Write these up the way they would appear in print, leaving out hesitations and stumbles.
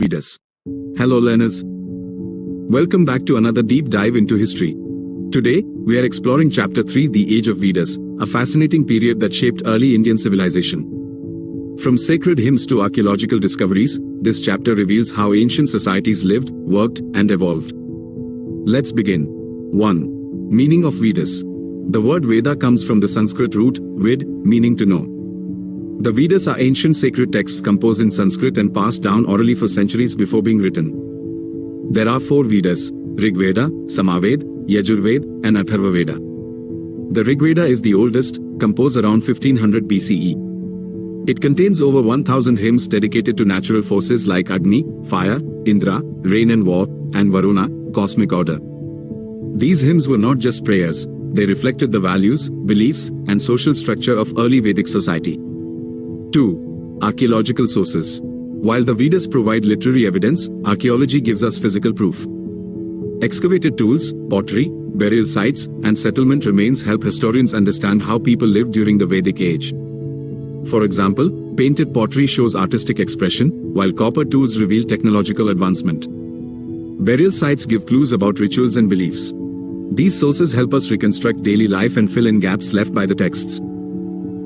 Vedas. Hello learners. Welcome back to another deep dive into history. Today, we are exploring Chapter 3, The Age of Vedas, a fascinating period that shaped early Indian civilization. From sacred hymns to archaeological discoveries, this chapter reveals how ancient societies lived, worked, and evolved. Let's begin. 1. Meaning of Vedas. The word Veda comes from the Sanskrit root, vid, meaning to know. The Vedas are ancient sacred texts composed in Sanskrit and passed down orally for centuries before being written. There are 4 Vedas: Rigveda, Samaveda, Yajurveda, and Atharvaveda. The Rigveda is the oldest, composed around 1500 BCE. It contains over 1000 hymns dedicated to natural forces like Agni, fire, Indra, rain and war, and Varuna, cosmic order. These hymns were not just prayers, they reflected the values, beliefs, and social structure of early Vedic society. 2. Archaeological sources. While the Vedas provide literary evidence, archaeology gives us physical proof. Excavated tools, pottery, burial sites, and settlement remains help historians understand how people lived during the Vedic age. For example, painted pottery shows artistic expression, while copper tools reveal technological advancement. Burial sites give clues about rituals and beliefs. These sources help us reconstruct daily life and fill in gaps left by the texts.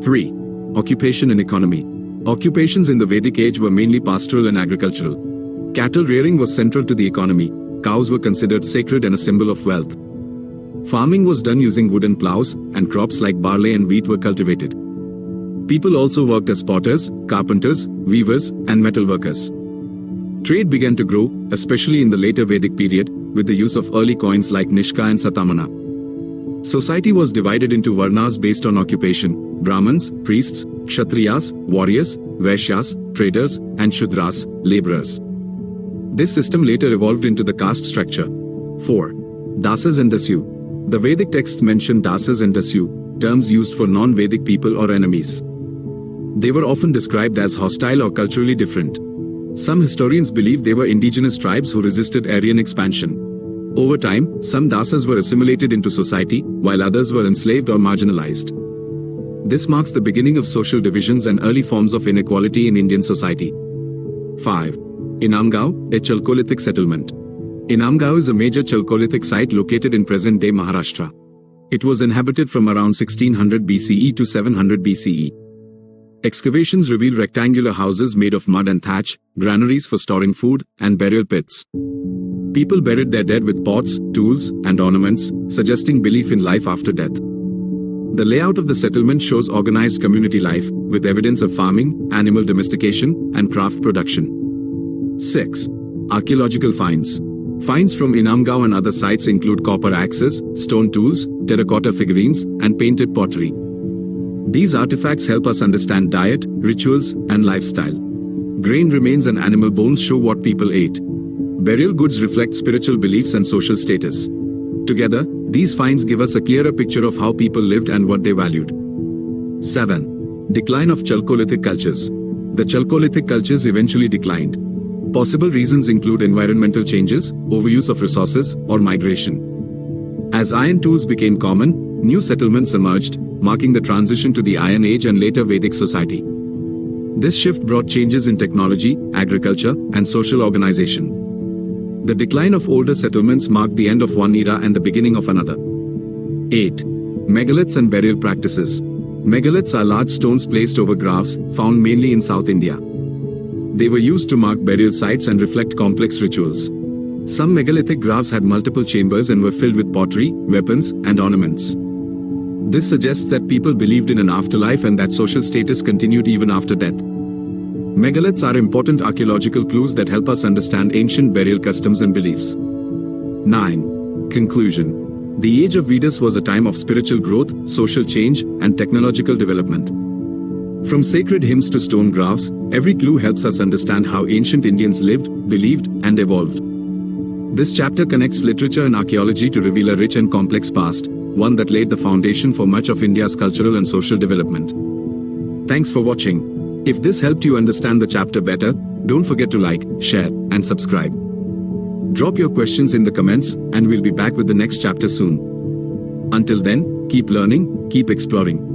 3. Occupation and economy. Occupations in the Vedic age were mainly pastoral and agricultural. Cattle rearing was central to the economy. Cows were considered sacred and a symbol of wealth. Farming was done using wooden plows, and crops like barley and wheat were cultivated. People also worked as potters, carpenters, weavers, and metalworkers. Trade began to grow, especially in the later Vedic period, with the use of early coins like Nishka and Satamana. Society was divided into varnas based on occupation: Brahmins, priests, Kshatriyas, warriors, Vaishyas, traders, and Shudras, laborers. This system later evolved into the caste structure. 4. Dasas and Dasyu. The Vedic texts mention Dasas and Dasyu, terms used for non-Vedic people or enemies. They were often described as hostile or culturally different. Some historians believe they were indigenous tribes who resisted Aryan expansion. Over time, some Dasas were assimilated into society, while others were enslaved or marginalized. This marks the beginning of social divisions and early forms of inequality in Indian society. 5. Inamgaon, a Chalcolithic settlement. Inamgaon is a major Chalcolithic site located in present-day Maharashtra. It was inhabited from around 1600 BCE to 700 BCE. Excavations reveal rectangular houses made of mud and thatch, granaries for storing food, and burial pits. People buried their dead with pots, tools, and ornaments, suggesting belief in life after death. The layout of the settlement shows organized community life, with evidence of farming, animal domestication, and craft production. 6. Archaeological finds. Finds from Inamgaon and other sites include copper axes, stone tools, terracotta figurines, and painted pottery. These artifacts help us understand diet, rituals, and lifestyle. Grain remains and animal bones show what people ate. Burial goods reflect spiritual beliefs and social status. Together, these finds give us a clearer picture of how people lived and what they valued. 7. Decline of Chalcolithic cultures. The Chalcolithic cultures eventually declined. Possible reasons include environmental changes, overuse of resources, or migration. As iron tools became common, new settlements emerged, marking the transition to the Iron Age and later Vedic society. This shift brought changes in technology, agriculture, and social organization. The decline of older settlements marked the end of one era and the beginning of another. 8. Megaliths and burial practices. Megaliths are large stones placed over graves, found mainly in South India. They were used to mark burial sites and reflect complex rituals. Some megalithic graves had multiple chambers and were filled with pottery, weapons, and ornaments. This suggests that people believed in an afterlife and that social status continued even after death. Megaliths are important archaeological clues that help us understand ancient burial customs and beliefs. 9. Conclusion. The Age of Vedas was a time of spiritual growth, social change, and technological development. From sacred hymns to stone graves, every clue helps us understand how ancient Indians lived, believed, and evolved. This chapter connects literature and archaeology to reveal a rich and complex past, one that laid the foundation for much of India's cultural and social development. Thanks for watching. If this helped you understand the chapter better, don't forget to like, share, and subscribe. Drop your questions in the comments, and we'll be back with the next chapter soon. Until then, keep learning, keep exploring.